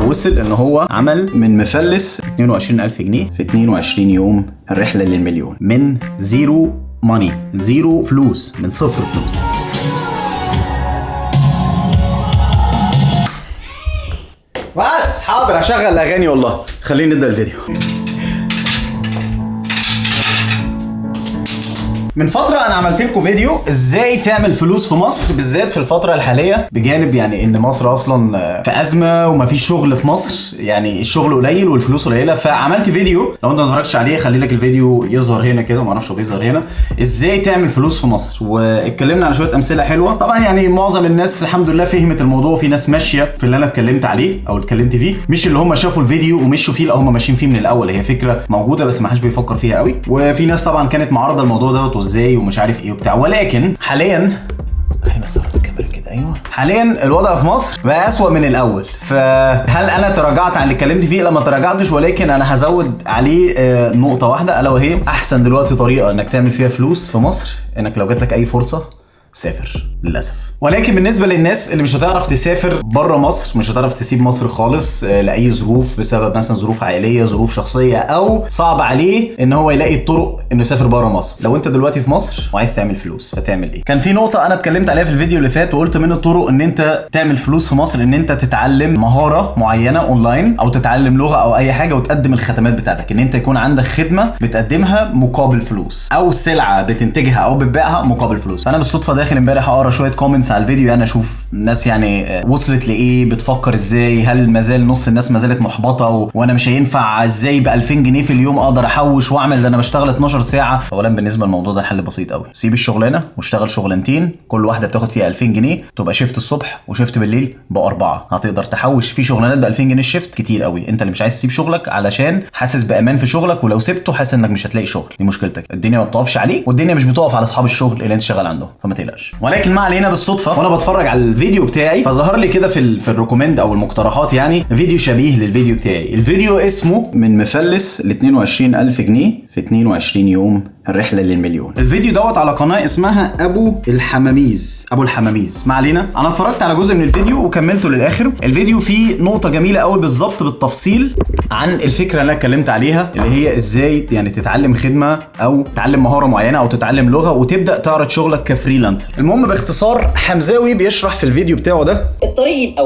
ووصل ان هو عمل من مفلس 22,000 جنيه في 22 يوم، الرحله للمليون، من زيرو ماني، زيرو فلوس، من صفر فلوس. بس حاضر هشغل اغاني والله. خلينا نبدا الفيديو. من فترة انا عملت لكم فيديو ازاي تعمل فلوس في مصر، بالذات في الفترة الحالية، بجانب يعني ان مصر اصلا في ازمة ومفيش شغل في مصر، يعني الشغل قليل والفلوس قليلة. فعملت فيديو، لو انت ما اتفرجتش عليه خلي لك الفيديو يظهر هنا كده، ما اعرفش هو بيظهر هنا، ازاي تعمل فلوس في مصر، واتكلمنا على شوية امثلة حلوة. طبعا يعني معظم الناس الحمد لله فهمت الموضوع، وفي ناس ماشية في اللي انا اتكلمت عليه او اتكلمت فيه، مش اللي هم شافوا الفيديو ومشوا فيه، لا هم ماشيين فيه من الاول. هي فكرة موجودة بس ما حدش بيفكر فيها قوي، وفي ناس طبعا كانت معارضة الموضوع دوت ازاي ومش عارف ايه وبتاع. ولكن حاليا بس الكاميرا كده، ايوه، حاليا الوضع في مصر بقى اسوأ من الاول. فهل انا تراجعت عن اللي اتكلمت فيه؟ لا ما تراجعتش، ولكن انا هزود عليه نقطه واحده، الا وهي احسن دلوقتي طريقه انك تعمل فيها فلوس في مصر انك لو جات لك اي فرصه سافر، للاسف. ولكن بالنسبه للناس اللي مش هتعرف تسافر بره مصر، مش هتعرف تسيب مصر خالص لاي ظروف، بسبب مثلا ظروف عائليه، ظروف شخصيه، او صعب عليه ان هو يلاقي الطرق انه يسافر بره مصر. لو انت دلوقتي في مصر وعايز تعمل فلوس فتعمل ايه؟ كان في نقطه انا اتكلمت عليها في الفيديو اللي فات وقلت من الطرق ان انت تعمل فلوس في مصر ان انت تتعلم مهاره معينه اونلاين، او تتعلم لغه او اي حاجه، وتقدم الخدمات بتاعتك، ان انت يكون عندك خدمه بتقدمها مقابل فلوس، او سلعه بتنتجها او بتبيعها مقابل فلوس. فانا بالصدفه داخل امبارح اقرا شويه كومنتس على الفيديو، انا اشوف الناس يعني وصلت لايه، بتفكر ازاي، هل مازال نص الناس ما زالت محبطه وانا مش هينفع ازاي ب 2000 جنيه في اليوم اقدر احوش واعمل ده، انا بشتغل 12 ساعه. اولا بالنسبه للموضوع ده الحل بسيط قوي، سيب الشغلانه واشتغل شغلانتين، كل واحده بتاخد فيها 2000 جنيه، تبقى شيفت الصبح وشيفت بالليل باربعه، هتقدر تحوش في شغلانات ب 2000 جنيه الشيفت كتير قوي. انت اللي مش عايز تسيب شغلك علشان حاسس بامان في شغلك، ولو سبته حاسس انك مش هتلاقي شغل، دي مشكلتك. الدنيا ما بتقفش عليك، والدنيا مش بتقف على اصحاب الشغل اللي انت شغال عندهم، فما تقلقش. ولكن ما علينا، بالصدفه وانا بتفرج على الفيديو بتاعي فظهر لي كده في الريكومند او المقترحات يعني فيديو شبيه للفيديو بتاعي. الفيديو اسمه من مفلس ل 22,000 جنيه في 22 يوم، الرحله للمليون. الفيديو دوت على قناه اسمها ابو الحماميز. ما علينا، انا اتفرجت على جزء من الفيديو وكملته للاخر. الفيديو فيه نقطه جميله قوي بالظبط بالتفصيل عن الفكره اللي انا اتكلمت عليها، اللي هي ازاي يعني تتعلم خدمه او تتعلم مهاره معينه او تتعلم لغه وتبدا تعرض شغلك كفريلانسر. المهم باختصار حمزاوي بيشرح في الفيديو بتاعه ده الطريق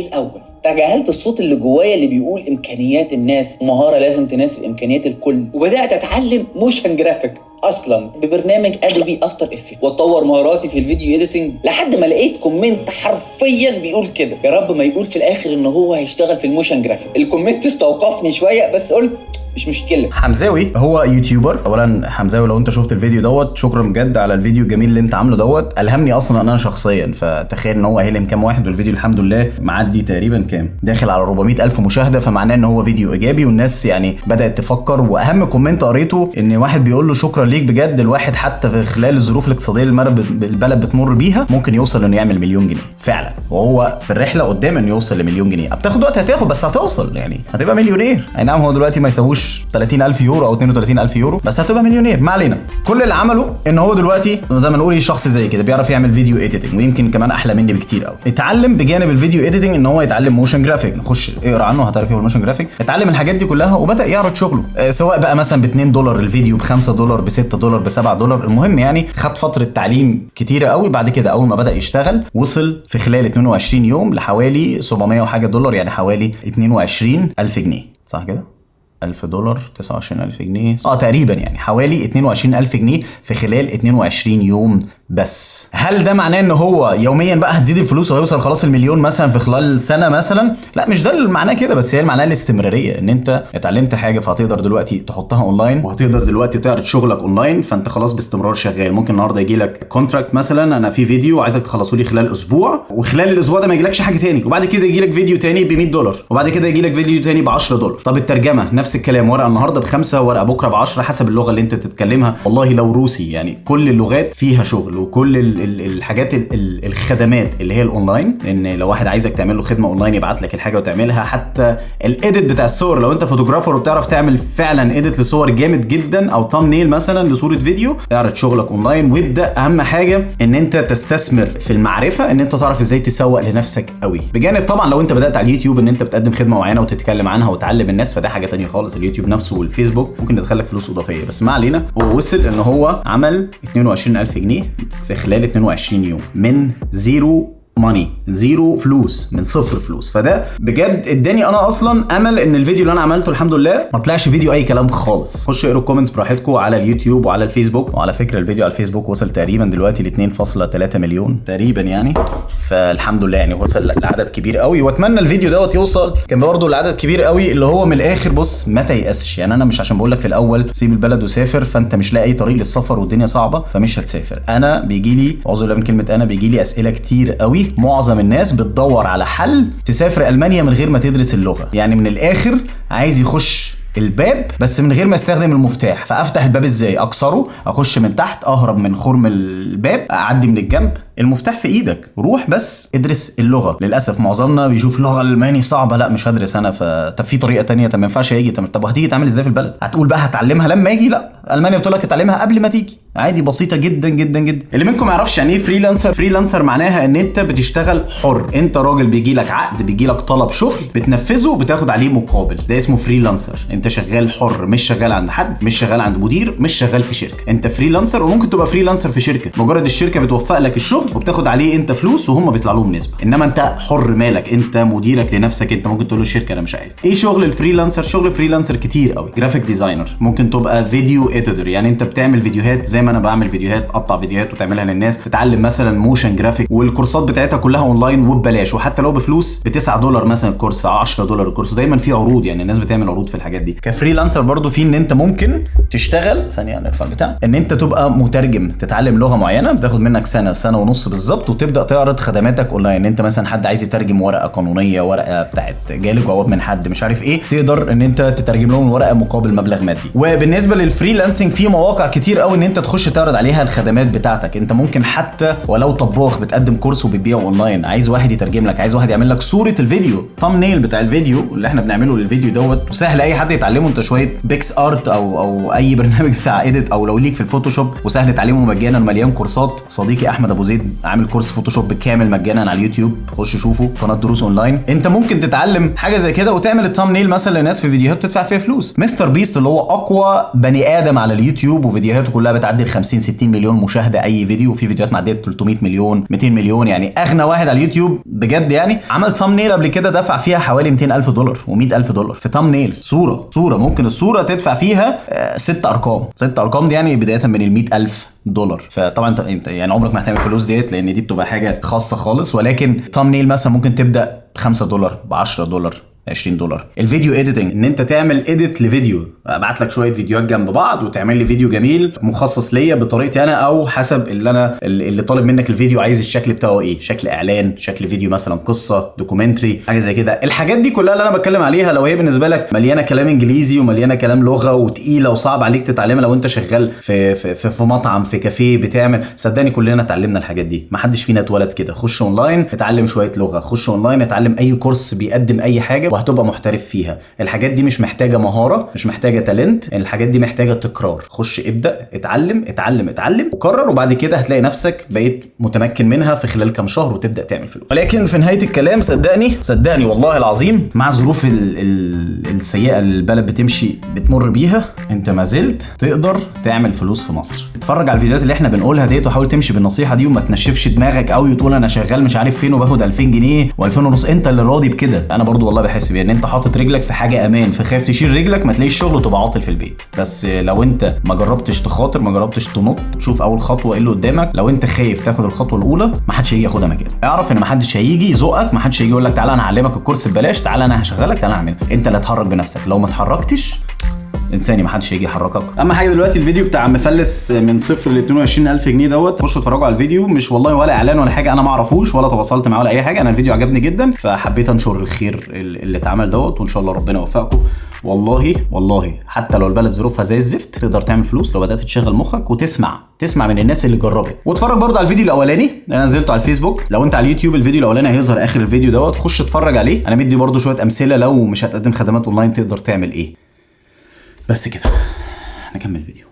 الاول تجاهلت الصوت اللي جوايا اللي بيقول امكانيات الناس مهاره لازم تناسب امكانيات الكل، وبدات اتعلم موشن جرافيك اصلا ببرنامج ادوبي افتر افكت، واطور مهاراتي في الفيديو اديتنج لحد ما لقيت كومنت حرفيا بيقول كده، يا رب ما يقول في الاخر ان هو هيشتغل في الموشن جرافيك. الكومنت استوقفني شويه بس قلت مش مشكله. حمزاوي هو يوتيوبر. اولا حمزاوي لو انت شفت الفيديو دوت شكرا بجد على الفيديو الجميل اللي انت عامله دوت، الهمني اصلا انا شخصيا. فتخيل ان هو هيلم كام واحد، والفيديو الحمد لله معدي تقريبا كام، داخل على 400,000 مشاهده، فمعناه ان هو فيديو ايجابي والناس يعني بدات تفكر. واهم كومنت قريته ان واحد بيقول له شكرا ليك بجد، الواحد حتى في خلال الظروف الاقتصاديه اللي البلد بتمر بيها ممكن يوصل انه يعمل مليون جنيه فعلا، وهو في الرحله قدام انه يوصل لمليون جنيه. بتاخد وقت، هتاخد بس هتوصل، يعني هتبقى مليونير. اي نعم هو دلوقتي ما يساووش 30,000 يورو او 32,000 يورو، بس هتبقى مليونير. ما علينا، كل اللي عمله ان هو دلوقتي زي ما نقول شخص زي كده بيعرف يعمل فيديو اديتنج، ويمكن كمان احلى مني بكتير قوي. اتعلم بجانب الفيديو اديتنج ان هو يتعلم موشن جرافيك، نخش اقرا عنه هتعرف ايه هو الموشن جرافيك. اتعلم الحاجات دي كلها وبدا يعرض شغله، سواء بقى مثلا ب $2 الفيديو، $5 $6 $7. المهم يعني خد فتره تعليم كتيره قوي. بعد كده اول ما بدا يشتغل وصل في خلال 22 يوم لحوالي 700 وحاجه دولار، يعني حوالي 22,000 جنيه، صح كده؟ $1,000 29,000 جنيه تقريبا، يعني حوالي 22,000 جنيه في خلال 22 يوم بس. هل ده معناه ان هو يوميا بقى هتزيد الفلوس وهيوصل خلاص المليون مثلا في خلال سنه مثلا؟ لا مش ده المعنى كده، بس هي المعنى الاستمراريه، ان انت اتعلمت حاجه فهتقدر دلوقتي تحطها اونلاين، وهتقدر دلوقتي تعرض شغلك اونلاين، فانت خلاص باستمرار شغال. ممكن النهارده يجي لك كونتراكت مثلا، انا في فيديو عايزك تخلصه لي خلال اسبوع، وخلال الاسبوع ده ما يجيلكش حاجه تاني، وبعد كده يجي لك فيديو تاني ب $100، وبعد كده يجي لك فيديو تاني ب $10. طب الترجمه نفس الكلام، ورقه النهارده ب5 ورقه بكره ب10 حسب اللغه اللي انت تتكلمها. والله لو روسي، يعني كل اللغات فيها شغل. الشغل وكل الحاجات الخدمات اللي هي الاونلاين، ان لو واحد عايزك تعمل له خدمه اونلاين يبعت لك الحاجه وتعملها. حتى الايديت بتاع الصور، لو انت فوتوغرافر وبتعرف تعمل فعلا ايديت لصور جامد جدا او ثامبنيل مثلا لصوره فيديو، اعرض شغلك اونلاين. وابدا اهم حاجه ان انت تستثمر في المعرفه، ان انت تعرف ازاي تسوق لنفسك قوي. بجانب طبعا لو انت بدات على اليوتيوب ان انت بتقدم خدمه معينه وتتكلم عنها وتعلم الناس، فده حاجه تانية خالص. اليوتيوب نفسه والفيسبوك ممكن يدخلك فلوس اضافيه، بس ما علينا. هو وصل ان هو عمل 22,000 جنيه في خلال 22 يوم من زيرو ماني، زيرو فلوس، من صفر فلوس. فده بجد اداني انا اصلا امل ان الفيديو اللي انا عملته الحمد لله ما طلعش فيديو اي كلام خالص. خشوا اقروا الكومنتس براحتكم على اليوتيوب وعلى الفيسبوك. وعلى فكره الفيديو على الفيسبوك وصل تقريبا دلوقتي ل 2.3 مليون تقريبا يعني، فالحمد لله يعني وصل لعدد كبير قوي. واتمنى الفيديو دوت يوصل كان برضه لعدد كبير قوي، اللي هو من الاخر بص ما تيأسش. يعني انا مش عشان بقول لك في الاول سيب البلد وسافر فانت مش لاقي طريق للسفر والدنيا صعبه فمش هتسافر. انا بيجي لي اعوذ بالله من كلمه انا، بيجي لي اسئله كتير قوي. معظم الناس بتدور على حل تسافر ألمانيا من غير ما تدرس اللغة، يعني من الآخر عايز يخش الباب بس من غير ما استخدم المفتاح. فافتح الباب ازاي؟ اكسره، اخش من تحت، اهرب من خرم الباب، اعدي من الجنب. المفتاح في ايدك، روح بس ادرس اللغه. للاسف معظمنا بيشوف اللغه الالماني صعبه، لا مش هدرس انا. طب في طريقه تانية؟ طب ما ينفعش يجي. طب وهتيجي تعمل ازاي في البلد؟ هتقول بقى هتعلمها لما اجي؟ لا، المانيا بتقول لك اتعلمها قبل ما تيجي، عادي بسيطه جدا جدا جدا. اللي منكم ما يعرفش يعني ايه فريلانسر، فريلانسر معناها ان انت بتشتغل حر. انت راجل بيجي لك عقد، بيجي لك طلب شغل بتنفذه بتاخد عليه مقابل، ده اسمه فريلانسر. انت شغال حر، مش شغال عند حد، مش شغال عند مدير، مش شغال في شركه. انت فريلانسر. وممكن تبقى فريلانسر في شركه، مجرد الشركه بتوفق لك الشغل وبتاخد عليه انت فلوس وهم بيطلع لهم نسبه. انما انت حر مالك، انت مديرك لنفسك. انت ممكن تقول للشركه انا مش عايز. ايه شغل الفريلانسر؟ شغل فريلانسر كتير قوي. جرافيك ديزاينر، ممكن تبقى فيديو اديتور، يعني انت بتعمل فيديوهات زي ما انا بعمل فيديوهات، اقطع فيديوهات وتعملها للناس. تتعلم مثلا موشن جرافيك، والكورسات بتاعتها كلها اونلاين وببلاش، وحتى لو بفلوس $9 مثلا الكورس، $10 الكورس. دايما في عروض، يعني الناس بتعمل عروض في الحاجات دي. كفريلانسر برضو في ان انت ممكن تشتغل ثانيه نرفع البتاع، ان انت تبقى مترجم، تتعلم لغه معينه بتاخد منك سنه ونص بالظبط، وتبدا تعرض خدماتك اونلاين. انت مثلا حد عايز يترجم ورقه قانونيه، ورقه بتاعت جالك جواب من حد مش عارف ايه، تقدر ان انت تترجم لهم الورقه مقابل مبلغ مادي. وبالنسبه للفريلانسنج في مواقع كتير قوي ان انت تخش تعرض عليها الخدمات بتاعتك. انت ممكن حتى ولو طباخ بتقدم كورس وبتبيعه اونلاين، عايز واحد يترجم لك، عايز واحد يعمل لك صوره الفيديو، ثامبنيل بتاع الفيديو اللي احنا بنعمله للفيديو دوت، وسهل اي حد يتعلمه. انت شويه بيكس ارت او اي برنامج بتاع ايديت، او لو ليك في الفوتوشوب، وسهل تعلمه مجانا، مليان كورسات. صديقي احمد ابو زيد عامل كورس فوتوشوب بالكامل مجانا على اليوتيوب، خش شوفه، قناه دروس اونلاين. انت ممكن تتعلم حاجه زي كده وتعمل الثامبنيل مثلا لناس في فيديوهات تدفع فيها فلوس. مستر بيست اللي هو اقوى بني ادم على اليوتيوب، وفيديوهاته كلها بتعدي ال 50-60 مليون مشاهده اي فيديو، وفي فيديوهات معديه 300 مليون 200 مليون، يعني اغنى واحد على اليوتيوب بجد. يعني عمل ثامبنيل قبل كده دفع فيها حوالي $200,000 و$100,000 في ثامبنيل. صوره ممكن الصوره تدفع فيها 6 ارقام دي، يعني بدايه من $100,000. فطبعا انت يعني عمرك ما هتعمل فلوس ديت، لان دي بتبقى حاجه خاصه خالص. ولكن ثامبنيل مثلا ممكن تبدا $5 $10 $20. الفيديو اديتنج، ان انت تعمل اديت لفيديو، ابعت لك شويه فيديوهات جنب بعض وتعمل لي فيديو جميل مخصص ليا بطريقتي انا، او حسب اللي طالب منك الفيديو عايز الشكل بتاعه ايه، شكل اعلان، شكل فيديو مثلا قصه دوكيومنتري، حاجه زي كده. الحاجات دي كلها اللي انا بتكلم عليها، لو هي بالنسبه لك مليانه كلام انجليزي ومليانه كلام لغه وتقيله وصعب عليك تتعلمها، لو انت شغال في مطعم، في كافيه بتعمل، صدقني كلنا اتعلمنا الحاجات دي. ما حدش فينا اتولد كده. خش اونلاين اتعلم شويه لغه، خش اونلاين اتعلم اي كورس بيقدم اي حاجه وهتبقى محترف فيها. الحاجات دي مش محتاجه مهاره، مش محتاجه تالنت، الحاجات دي محتاجه تكرار. خش ابدا اتعلم وكرر، وبعد كده هتلاقي نفسك بقيت متمكن منها في خلال كام شهر وتبدا تعمل فلوس. ولكن في نهايه الكلام صدقني والله العظيم، مع الظروف السيئه اللي البلد بتمر بيها، انت ما زلت تقدر تعمل فلوس في مصر. اتفرج على الفيديوهات اللي احنا بنقولها ديت وحاول تمشي بالنصيحه دي، وما تنشفش دماغك قوي وتقول انا شغال مش عارف فين وباخد 2000 جنيه و2500. انت اللي راضي بكده. انا برضو والله بحس بيه ان انت حاطط رجلك في حاجه امان، فخايف تشيل رجلك ما تلاقيش شغل وتبقى عاطل في البيت. بس لو انت ما جربتش تخاطر، ما جربتش تنط، تشوف اول خطوه ايه اللي قدامك، لو انت خايف تاخد الخطوه الاولى ما حدش هيجي ياخدها مكانك. اعرف ان ما حدش هيجي يزقك، ما حدش هيجي يقول لك تعالى انا هعلمك الكورس ببلاش، تعالى انا هشغلك، تعالى اعمل. انت اللي هتحرك بنفسك. لو ما اتحركتش انساني، محدش هيجي يحركك. اما حاجه دلوقتي الفيديو بتاع مفلس من 0 ل 22,000 جنيه دوت، خشوا اتفرجوا على الفيديو. مش والله ولا اعلان ولا حاجه، انا ما اعرفوش ولا تواصلت معاه ولا اي حاجه، انا الفيديو عجبني جدا فحبيت انشر الخير اللي اتعمل دوت، وان شاء الله ربنا يوفقكم. والله حتى لو البلد ظروفها زي الزفت تقدر تعمل فلوس لو بدات تشغل مخك وتسمع من الناس اللي جربت. واتفرج برضه على الفيديو الاولاني اللي انا نزلته على الفيسبوك. لو انت على اليوتيوب الفيديو الاولاني هيظهر اخر الفيديو دوت، خش اتفرج عليه. انا مدي برضه شويه امثله لو مش هتقدم خدمات اونلاين تقدر تعمل ايه. بس كده نكمل الفيديو.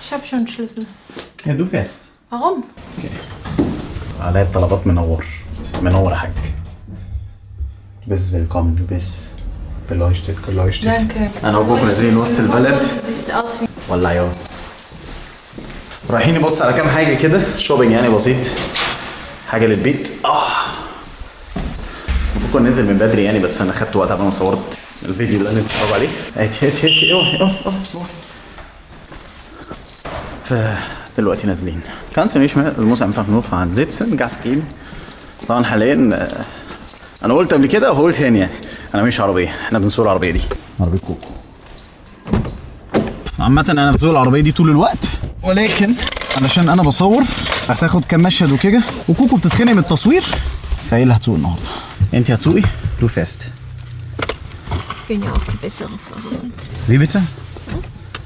Ich habe schon Schlüssel. Ja, du fährst. Warum? على الطلبات منور يا حاج. Du bist willkommen, du bist geleuchtet. Danke. انا وابوك نازلين وسط البلد. Siehst aus wie... ولا يا رايحين نبص على كام حاجه كده شوبينج يعني بسيط، حاجه للبيت. المفروض كنا ننزل من بدري يعني، بس انا خدت وقت قبل ما صورت الفيديو اللي انا بتتفرج عليه. فدلوقتي نازلين. Kannst du nicht mehr, du musst einfach nur fahren, sitzen, Gas geben. طبعا حاليا انا قلت قبل كده وقلت تاني يعني انا مش عربيه، احنا بنسوق العربيه دي عربيه كوكو. عامه انا بسوق العربيه دي طول الوقت، ولكن علشان انا بصور هتاخد كام مشهد وكده، وكوكو بتتخنق من التصوير، فايه اللي هتسوق النهارده؟ انت هتسوقي دو فاست. Ich bin ja auch die bessere Fahrerin.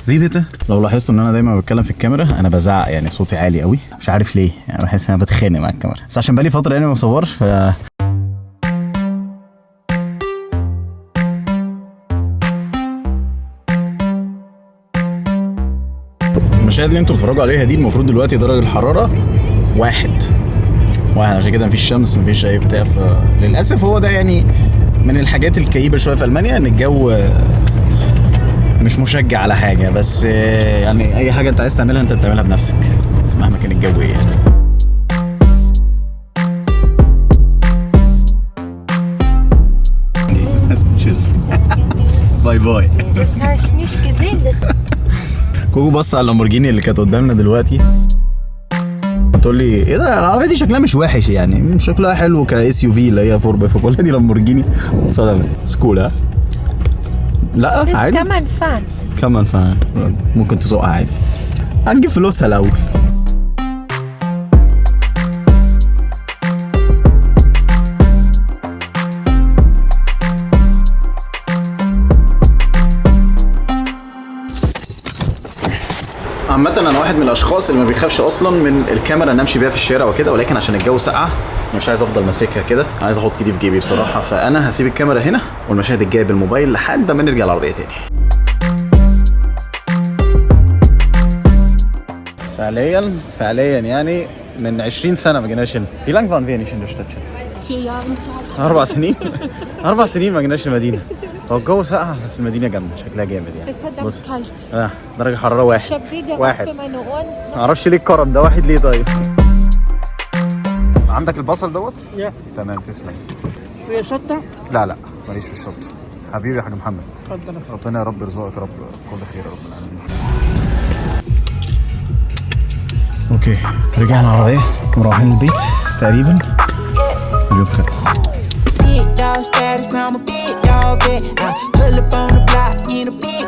في بيتا لو لاحظتوا ان انا دايما بتكلم في الكاميرا انا بزعق، يعني صوتي عالي قوي مش عارف ليه، يعني بحس ان انا بتخانق مع الكاميرا، بس عشان بقالي فتره يعني ما بصورش ف المشاهد اللي انتوا بتتفرجوا عليها دي المفروض دلوقتي درجه الحراره واحد، عشان كده مفيش شمس مفيش اي بتاع، فللاسف هو ده يعني من الحاجات الكئيبه شويه في المانيا، ان الجو مش مشجع على حاجه، بس يعني اي حاجه انت عايز تعملها انت بتعملها بنفسك مهما كان الجو ايه يعني. تشيز باي باي. Das habe ich nicht gesehen. كوكو بص على اللامبورجيني اللي كانت قدامنا دلوقتي، بتقول لي ايه ده العربيه دي شكلها مش وحش يعني، شكلها حلو كاس يو في اللي هي 4x4. بقول دي لامبورجيني سكولا. لا عادي كمان فان ممكن تسوقها عادي، هنجيب فلوسها الاول. عامة انا واحد من الاشخاص اللي ما بيخافش اصلا من الكاميرا ان امشي بيها في الشارع وكده، ولكن عشان الجو ساقع مش عايز افضل ماسكها كده، عايز احط ايدي في جيبي بصراحه، فانا هسيب الكاميرا هنا والمشاهد الجايه بالموبايل لحد ما نرجع العربيه تاني. فعليا يعني من 20 سنه ما جيناش هنا. Wie lang waren wir nicht in der Stadt jetzt? 4 Jahre. 4 سنين 4 سنين ما جيناش المدينه. هو الجو ساقع بس المدينه جامده، شكلها جامد يعني. Es hat kalt. درجه حراره Ich habe wieder was für meine Ohren. معرفش ليه الكرم ده واحد ليه. طيب عندك البصل دوت؟ تمام تسلم. في شطة؟ لا ماليش في الشطه حبيبي يا حاج محمد. اتفضل. ربنا يا رب يرزقك يا رب كل خير يا رب العالمين. اوكي رجعنا العربيه مروحين البيت تقريبا، اليوم خلص. Big dog status, I'm a big dog vet. I pull up on the block in a big